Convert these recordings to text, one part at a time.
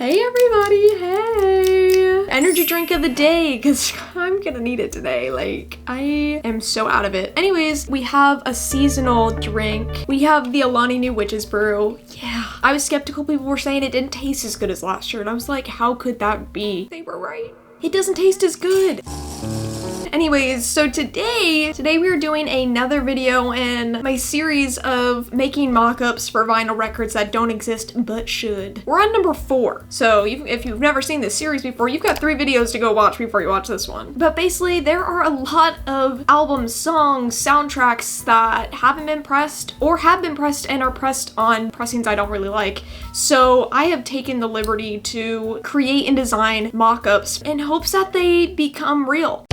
Hey everybody, hey! Energy drink of the day, because I'm gonna need it today. Like, I am so out of it. Anyways, we have a seasonal drink. We have the Alani New Witch's Brew. Yeah. I was skeptical. People were saying it didn't taste as good as last year, and I was like, how could that be? They were right. It doesn't taste as good. Anyways, so today we are doing another video in my series of making mock-ups for vinyl records that don't exist but should. We're on number 4. So if you've never seen this series before, you've got 3 videos to go watch before you watch this one. But basically, there are a lot of albums, songs, soundtracks that haven't been pressed or have been pressed and are pressed on pressings I don't really like. So I have taken the liberty to create and design mock-ups in hopes that they become real.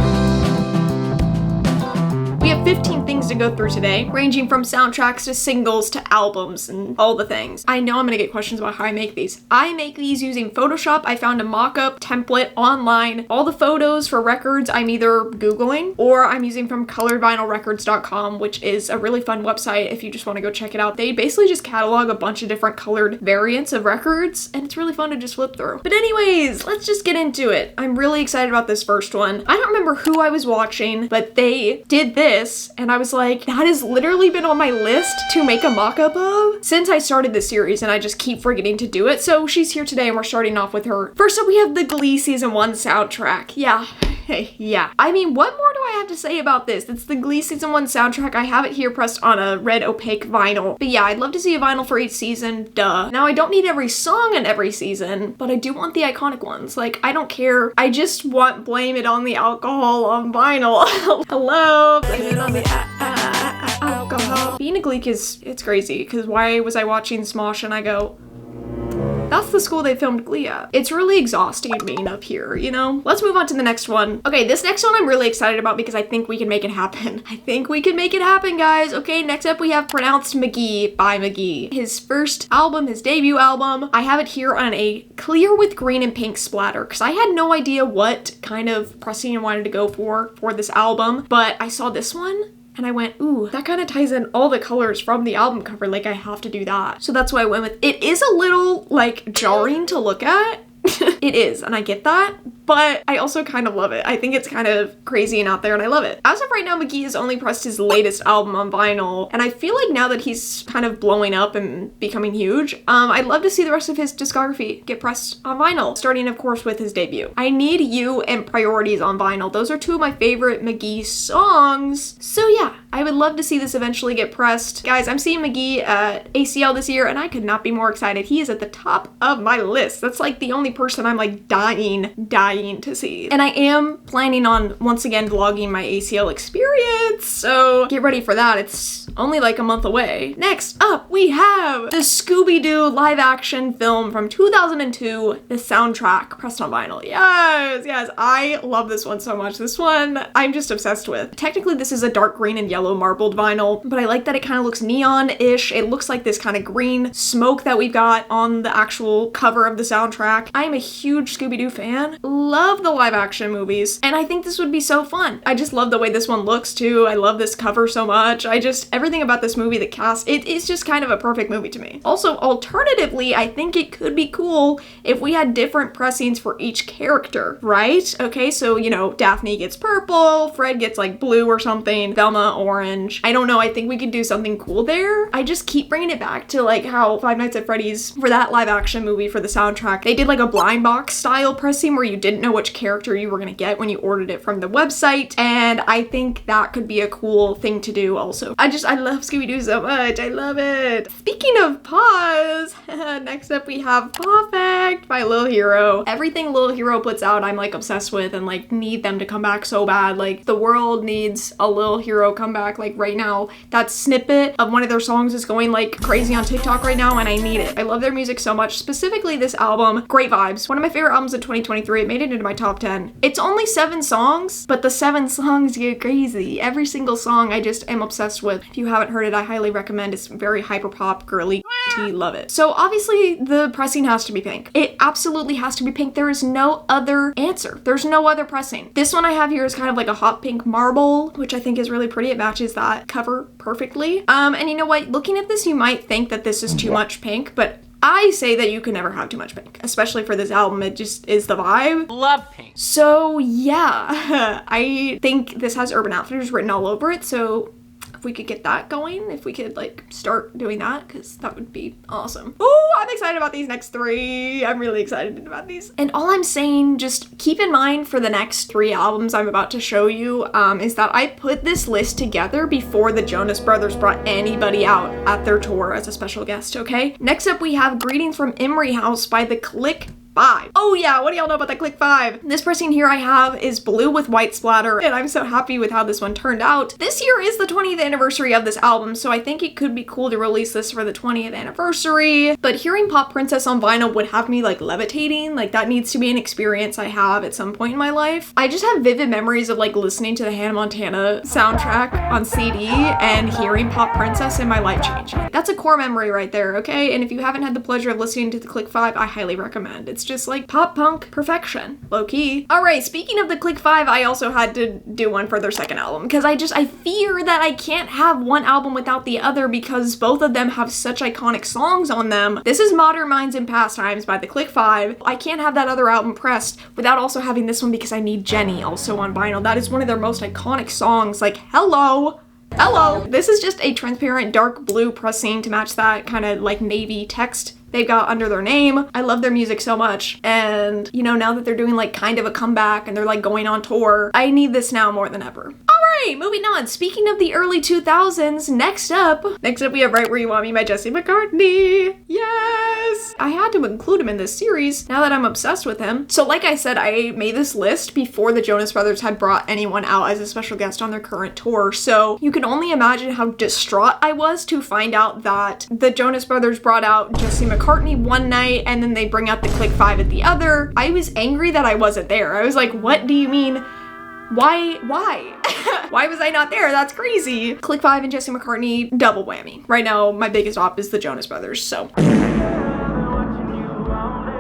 We have 15 things to go through today, ranging from soundtracks to singles to albums and all the things. I know I'm gonna get questions about how I make these. I make these using Photoshop. I found a mock-up template online. All the photos for records I'm either Googling or I'm using from coloredvinylrecords.com, which is a really fun website if you just want to go check it out. They basically just catalog a bunch of different colored variants of records, and it's really fun to just flip through. But anyways, let's just get into it. I'm really excited about this first one. I don't remember who I was watching, but they did this, and I was like, that has literally been on my list to make a mock-up of since I started this series, and I just keep forgetting to do it. So she's here today, and we're starting off with her. First up, we have the Glee Season 1 soundtrack. Yeah. Hey, yeah. I mean, what more do I have to say about this? It's the Glee Season 1 soundtrack. I have it here pressed on a red opaque vinyl. But yeah, I'd love to see a vinyl for each season, duh. Now, I don't need every song in every season, but I do want the iconic ones. Like, I don't care. I just want Blame It on the Alcohol on vinyl. Hello? Blame it on the alcohol. Being a Gleek it's crazy, because why was I watching Smosh and I go, that's the school they filmed Glee at. It's really exhausting being up here, you know? Let's move on to the next one. Okay, this next one I'm really excited about because I think we can make it happen. I think we can make it happen, guys. Okay, next up we have Pronounced Mk.gee by Mk.gee. His first album, his debut album. I have it here on a clear with green and pink splatter because I had no idea what kind of pressing I wanted to go for this album, but I saw this one and I went, ooh, that kind of ties in all the colors from the album cover. Like, I have to do that. So that's why I went with it. Is a little, like, jarring to look at. It is, and I get that, but I also kind of love it. I think it's kind of crazy and out there, and I love it. As of right now, Mk.gee has only pressed his latest album on vinyl, and I feel like now that he's kind of blowing up and becoming huge, I'd love to see the rest of his discography get pressed on vinyl, starting, of course, with his debut. I Need You and Priorities on vinyl. Those are 2 of my favorite Mk.gee songs. So yeah, I would love to see this eventually get pressed. Guys, I'm seeing Mk.gee at ACL this year, and I could not be more excited. He is at the top of my list. That's like the only person I'm like dying to see. And I am planning on once again vlogging my ACL experience, so get ready for that. It's only like a month away. Next up, we have the Scooby-Doo live action film from 2002, the soundtrack pressed on vinyl. Yes, I love this one so much. This one I'm just obsessed with. Technically, this is a dark green and yellow marbled vinyl, but I like that it kind of looks neon-ish. It looks like this kind of green smoke that we've got on the actual cover of the soundtrack. I'm a huge Scooby-Doo fan. Love the live action movies, and I think this would be so fun. I just love the way this one looks too. I love this cover so much. Everything about this movie, the cast, it is just kind of a perfect movie to me. Also, alternatively, I think it could be cool if we had different pressings for each character, right? Okay, so, you know, Daphne gets purple, Fred gets like blue or something, Velma orange. I don't know, I think we could do something cool there. I just keep bringing it back to like how Five Nights at Freddy's, for that live action movie for the soundtrack, they did like a blind box style pressing where you didn't know which character you were gonna get when you ordered it from the website, and I think that could be a cool thing to do also. I love Scooby-Doo so much. I love it. Speaking of paws, next up we have Perfect by Lil Hero. Everything Lil Hero puts out I'm like obsessed with and like need them to come back so bad. Like, the world needs a Lil Hero comeback. Like, right now, that snippet of one of their songs is going like crazy on TikTok right now, and I need it. I love their music so much, specifically this album. Great vibes. One of my favorite albums of 2023. It made it into my top 10. It's only 7 songs, but the 7 songs get crazy. Every single song I just am obsessed with. If you haven't heard it, I highly recommend. It's very hyper pop, girly, love it. So obviously the pressing has to be pink. It absolutely has to be pink. There is no other answer. There's no other pressing. This one I have here is kind of like a hot pink marble, which I think is really pretty. It matches that cover perfectly. And you know what? Looking at this, you might think that this is too much pink, but I say that you can never have too much pink, especially for this album. It just is the vibe. Love pink. So yeah, I think this has Urban Outfitters written all over it, so if we could get that going, if we could like start doing that, because that would be awesome. Oh, I'm excited about these next 3. I'm really excited about these. And all I'm saying, just keep in mind for the next 3 albums I'm about to show you, is that I put this list together before the Jonas Brothers brought anybody out at their tour as a special guest, okay? Next up, we have Greetings from Emery House by the Click 5. Oh yeah, what do y'all know about the Click 5? This pressing here I have is blue with white splatter, and I'm so happy with how this one turned out. This year is the 20th anniversary of this album, so I think it could be cool to release this for the 20th anniversary, but hearing Pop Princess on vinyl would have me like levitating. Like that needs to be an experience I have at some point in my life. I just have vivid memories of like listening to the Hannah Montana soundtrack on CD and hearing Pop Princess and my life changing. That's a core memory right there, okay? And if you haven't had the pleasure of listening to the Click 5, I highly recommend. It's just like pop punk perfection, low key. All right, speaking of the Click 5, I also had to do one for their second album because I fear that I can't have one album without the other because both of them have such iconic songs on them. This is Modern Minds and Pastimes by the Click 5. I can't have that other album pressed without also having this one because I need Jenny also on vinyl. That is one of their most iconic songs, like hello. Hello! This is just a transparent dark blue pressing to match that kind of like navy text they've got under their name. I love their music so much. And, you know, now that they're doing like kind of a comeback and they're like going on tour, I need this now more than ever. Alright, moving on. Speaking of the early 2000s, next up we have Right Where You Want Me by Jesse McCartney. Yes! I had to include him in this series now that I'm obsessed with him. So like I said, I made this list before the Jonas Brothers had brought anyone out as a special guest on their current tour. So you can only imagine how distraught I was to find out that the Jonas Brothers brought out Jesse McCartney one night and then they bring out the Click 5 at the other. I was angry that I wasn't there. I was like, what do you mean? Why? Why was I not there? That's crazy. Click 5 and Jesse McCartney, double whammy. Right now, my biggest op is the Jonas Brothers, so.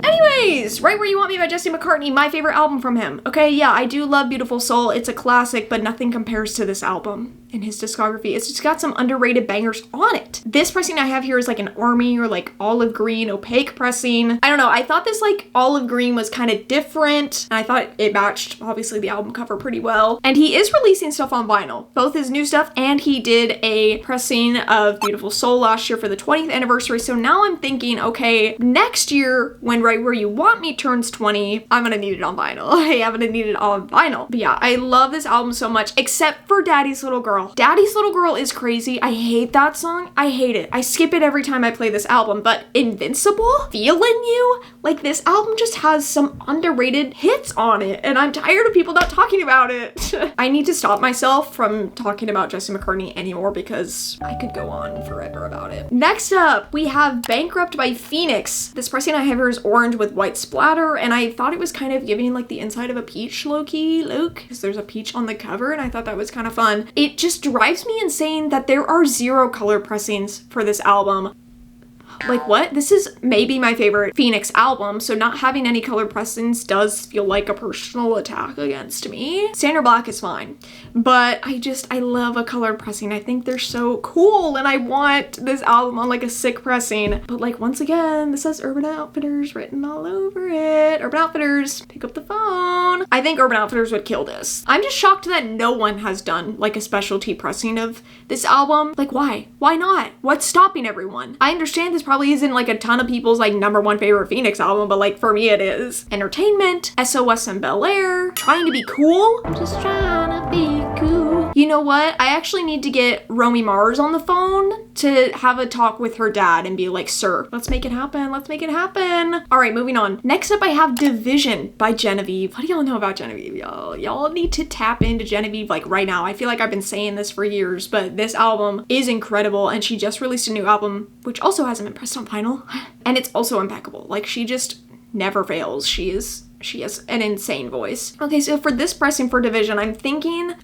Anyways, Right Where You Want Me by Jesse McCartney, my favorite album from him. Okay, yeah, I do love Beautiful Soul. It's a classic, but nothing compares to this album in his discography. It's just got some underrated bangers on it. This pressing I have here is like an army or like olive green opaque pressing. I don't know, I thought this like olive green was kind of different, and I thought it matched obviously the album cover pretty well. And he is releasing stuff on vinyl, both his new stuff, and he did a pressing of Beautiful Soul last year for the 20th anniversary. So now I'm thinking, okay, next year when Right Where You Want Me turns 20, I'm gonna need it on vinyl. I'm gonna need it on vinyl. But yeah, I love this album so much, except for Daddy's Little Girl. Daddy's Little Girl is crazy. I hate that song. I hate it. I skip it every time I play this album, but Invincible? Feelin' You? Like, this album just has some underrated hits on it, and I'm tired of people not talking about it. I need to stop myself from talking about Jesse McCartney anymore because I could go on forever about it. Next up, we have Bankrupt by Phoenix. This pressing I have here is orange with white splatter, and I thought it was kind of giving like the inside of a peach low-key look, because there's a peach on the cover, and I thought that was kind of fun. It just drives me insane that there are 0 color pressings for this album. Like, what? This is maybe my favorite Phoenix album, so not having any color pressings does feel like a personal attack against me. Standard Black is fine, but I love a colored pressing. I think they're so cool, and I want this album on like a sick pressing. But like, once again, this has Urban Outfitters written all over it. Urban Outfitters, pick up the phone. I think Urban Outfitters would kill this. I'm just shocked that no one has done like a specialty pressing of this album. Like, why? Why not? What's stopping everyone? I understand this probably isn't like a ton of people's like #1 favorite Phoenix album, but like for me it is. Entertainment, SOS and Bel Air, Trying to Be Cool. I'm just trying to be cool. You know what? I actually need to get Romy Mars on the phone to have a talk with her dad and be like, sir, let's make it happen. Let's make it happen. All right, moving on. Next up, I have Division by Jenevieve. What do y'all know about Jenevieve, y'all? Y'all need to tap into Jenevieve like right now. I feel like I've been saying this for years, but this album is incredible, and she just released a new album, which also hasn't been pressed on vinyl, and it's also impeccable. Like, she just never fails. She has an insane voice. Okay, so for this pressing for Division, I'm thinking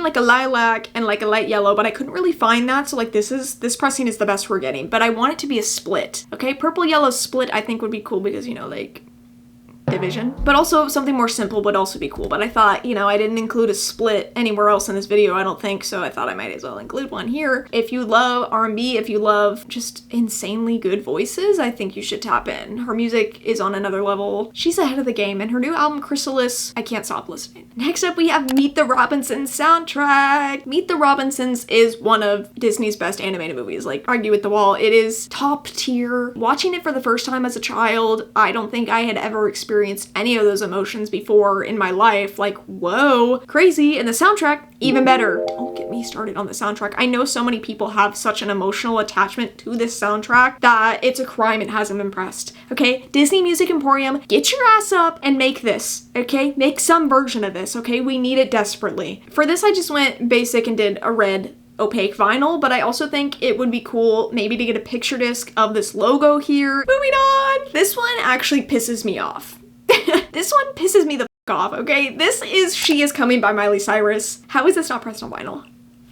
like a lilac and like a light yellow, but I couldn't really find that. So like this pressing is the best we're getting, but I want it to be a split. Okay, purple yellow split I think would be cool because, you know, like division. But also something more simple would also be cool. But I thought, you know, I didn't include a split anywhere else in this video, I don't think, so I thought I might as well include one here. If you love R&B, if you love just insanely good voices, I think you should tap in. Her music is on another level. She's ahead of the game, and her new album, Chrysalis, I can't stop listening. Next up, we have Meet the Robinsons soundtrack. Meet the Robinsons is one of Disney's best animated movies, like argue with the wall. It is top tier. Watching it for the first time as a child, I don't think I had ever experienced any of those emotions before in my life. Like, whoa, crazy. And the soundtrack, even better. Don't get me started on the soundtrack. I know so many people have such an emotional attachment to this soundtrack that it's a crime it hasn't been pressed. Okay, Disney Music Emporium, get your ass up and make this, okay? Make some version of this, okay? We need it desperately. For this, I just went basic and did a red opaque vinyl, but I also think it would be cool maybe to get a picture disc of this logo here. Moving on! This one actually pisses me off. This one pisses me the f off, okay? This is She Is Coming by Miley Cyrus. How is this not pressed on vinyl?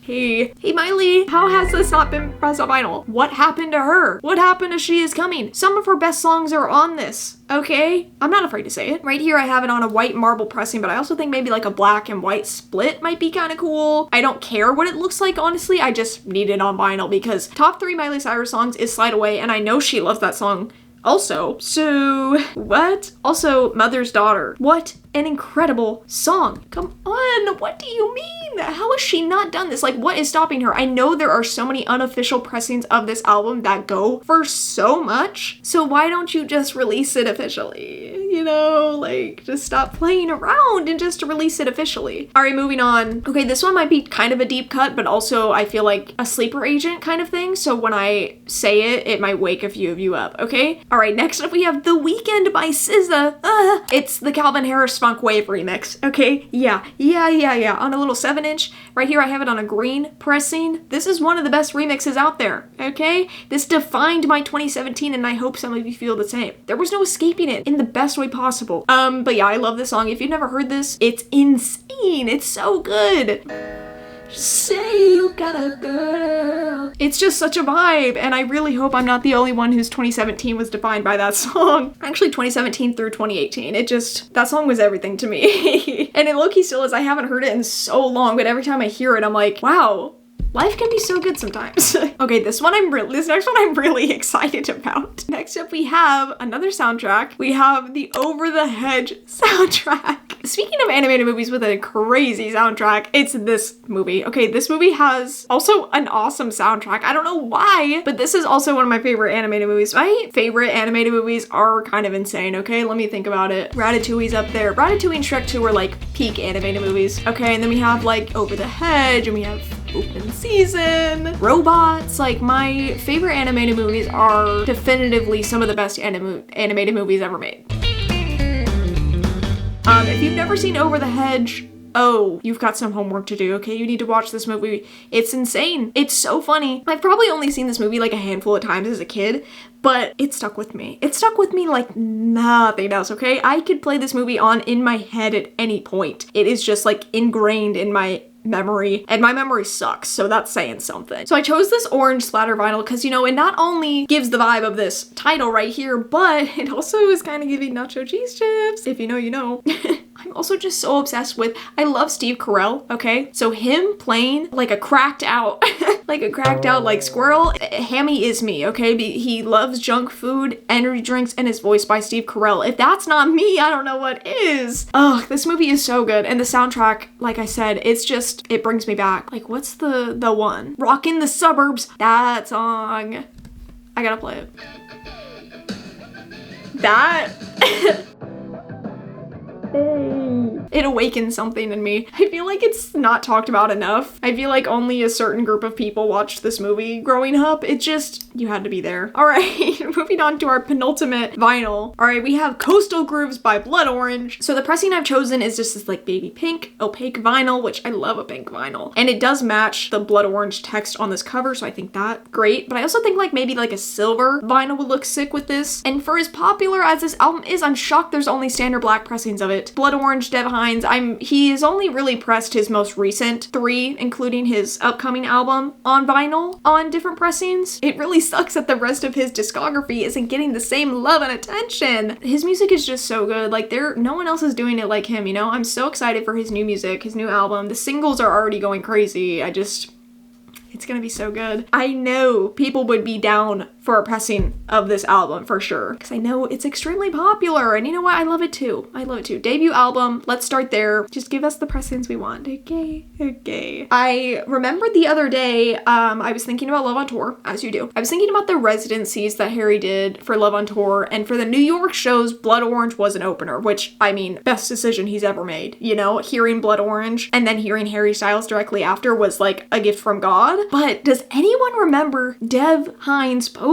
Hey Miley, how has this not been pressed on vinyl? What happened to her? What happened to She Is Coming? Some of her best songs are on this, okay? I'm not afraid to say it. Right here I have it on a white marble pressing, but I also think maybe like a black and white split might be kind of cool. I don't care what it looks like, honestly. I just need it on vinyl because top 3 Miley Cyrus songs is Slide Away, and I know she loves that song also. So, what? Also, Mother's Daughter. What an incredible song. Come on, what do you mean? How has she not done this? Like, what is stopping her? I know there are so many unofficial pressings of this album that go for so much, so why don't you just release it officially? You know, like, just stop playing around and just release it officially. All right, moving on. Okay, this one might be kind of a deep cut, but also I feel like a sleeper agent kind of thing, so when I say it, it might wake a few of you up, okay? All right, next up we have The Weeknd by SZA. It's the Calvin Harris Funk Wave remix, okay? Yeah, on a little 7-inch. Right here I have it on a green pressing. This is one of the best remixes out there, okay? This defined my 2017 and I hope some of you feel the same. There was no escaping it in the best way possible. But yeah, I love this song. If you've never heard this, it's insane. It's so good. Say you got a girl. It's just such a vibe, and I really hope I'm not the only one whose 2017 was defined by that song. Actually, 2017 through 2018, that song was everything to me. And it low-key still is. I haven't heard it in so long, but every time I hear it, I'm like, wow, life can be so good sometimes. Okay, this next one I'm really excited about. Next up, we have another soundtrack. We have the Over the Hedge soundtrack. Speaking of animated movies with a crazy soundtrack, it's this movie. Okay, this movie has also an awesome soundtrack. I don't know why, but this is also one of my favorite animated movies. My favorite animated movies are kind of insane, okay? Let me think about it. Ratatouille's up there. Ratatouille and Shrek 2 are like peak animated movies. Okay, and then we have like Over the Hedge, and we have Open Season, Robots. Like, my favorite animated movies are definitively some of the best animated movies ever made. If you've never seen Over the Hedge, oh, you've got some homework to do, okay? You need to watch this movie. It's insane. It's so funny. I've probably only seen this movie like a handful of times as a kid, but it stuck with me. It stuck with me like nothing else, okay? I could play this movie on in my head at any point. It is just like ingrained in my memory, and my memory sucks, so that's saying something. So I chose this orange splatter vinyl because, you know, it not only gives the vibe of this title right here, but it also is kind of giving nacho cheese chips. If you know, you know. I'm also just so obsessed with, I love Steve Carell, okay? So him playing like a cracked out, like squirrel, Hammy is me, okay? He loves junk food, energy drinks, and is voiced by Steve Carell. If that's not me, I don't know what is. Ugh, this movie is so good. And the soundtrack, like I said, it's just, it brings me back. Like, what's the one? Rockin' the Suburbs, that song. I gotta play it. That... It awakens something in me. I feel like it's not talked about enough. I feel like only a certain group of people watched this movie growing up. It just, you had to be there. All right, moving on to our penultimate vinyl. All right, we have Coastal Grooves by Blood Orange. So the pressing I've chosen is just this like baby pink opaque vinyl, which I love a pink vinyl. And it does match the blood orange text on this cover, so I think that great. But I also think like maybe like a silver vinyl would look sick with this. And for as popular as this album is, I'm shocked there's only standard black pressings of it. Blood Orange, Devon Hines. He has only really pressed his most recent 3, including his upcoming album, on vinyl on different pressings. It really sucks that the rest of his discography isn't getting the same love and attention. His music is just so good. Like, no one else is doing it like him, you know? I'm so excited for his new music, his new album. The singles are already going crazy. It's gonna be so good. I know people would be down for a pressing of this album for sure, because I know it's extremely popular, and you know what? I love it too. I love it too. Debut album, let's start there. Just give us the pressings we want, okay? Okay. I remembered the other day, I was thinking about Love on Tour, as you do. I was thinking about the residencies that Harry did for Love on Tour, and for the New York shows, Blood Orange was an opener, which, I mean, best decision he's ever made, you know? Hearing Blood Orange and then hearing Harry Styles directly after was like a gift from God. But does anyone remember Dev Hines posted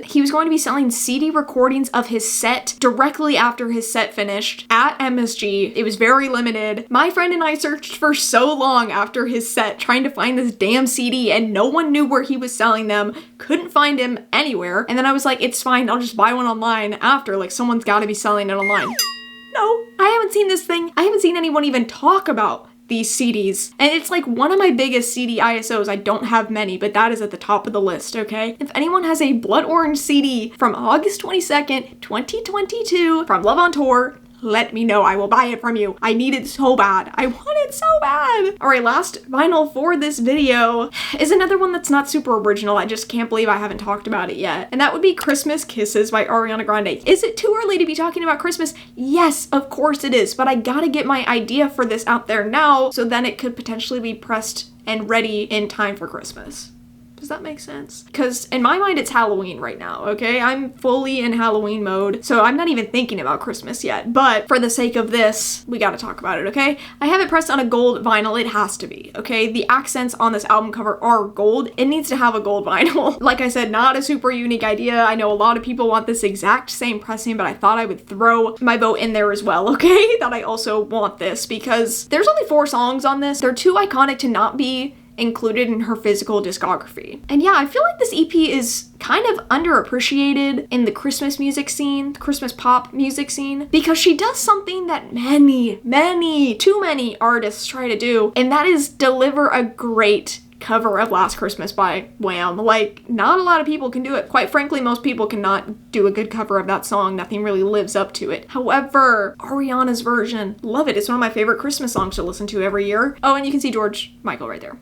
he was going to be selling CD recordings of his set directly after his set finished at Mk.gee. It was very limited. My friend and I searched for so long after his set trying to find this damn CD, and no one knew where he was selling them. Couldn't find him anywhere. And then I was like, it's fine, I'll just buy one online after. Like, someone's gotta be selling it online. No, I haven't seen this thing. I haven't seen anyone even talk about these CDs. And it's like one of my biggest CD ISOs. I don't have many, but that is at the top of the list, okay? If anyone has a Blood Orange CD from August 22nd, 2022 from Love on Tour, let me know. I will buy it from you. I need it so bad. I want it so bad. All right, last vinyl for this video is another one that's not super original. I just can't believe I haven't talked about it yet. And that would be Christmas Kisses by Ariana Grande. Is it too early to be talking about Christmas? Yes, of course it is. But I gotta get my idea for this out there now, so then it could potentially be pressed and ready in time for Christmas. Does that make sense? Because in my mind, it's Halloween right now, okay? I'm fully in Halloween mode, so I'm not even thinking about Christmas yet. But for the sake of this, we gotta talk about it, okay? I have it pressed on a gold vinyl. It has to be, okay? The accents on this album cover are gold. It needs to have a gold vinyl. Like I said, not a super unique idea. I know a lot of people want this exact same pressing, but I thought I would throw my vote in there as well, okay? That I also want this, because there's only 4 songs on this. They're too iconic to not be included in her physical discography. And yeah, I feel like this EP is kind of underappreciated in the Christmas music scene, the Christmas pop music scene, because she does something that too many artists try to do, and that is deliver a great cover of Last Christmas by Wham. Like, not a lot of people can do it. Quite frankly, most people cannot do a good cover of that song. Nothing really lives up to it. However, Ariana's version, love it. It's one of my favorite Christmas songs to listen to every year. Oh, and you can see George Michael right there.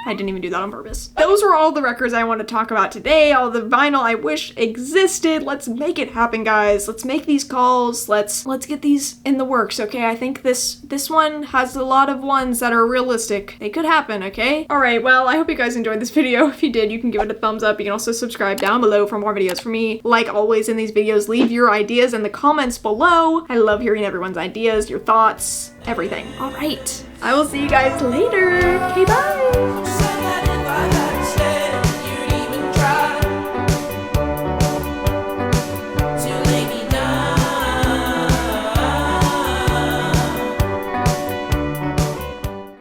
I didn't even do that on purpose. Those are all the records I want to talk about today, all the vinyl I wish existed. Let's make it happen, guys. Let's make these calls. Let's get these in the works, okay? I think this one has a lot of ones that are realistic. They could happen, okay? All right, well, I hope you guys enjoyed this video. If you did, you can give it a thumbs up. You can also subscribe down below for more videos from me. Like always in these videos, leave your ideas in the comments below. I love hearing everyone's ideas, your thoughts, everything. All right, I will see you guys later. Okay, bye.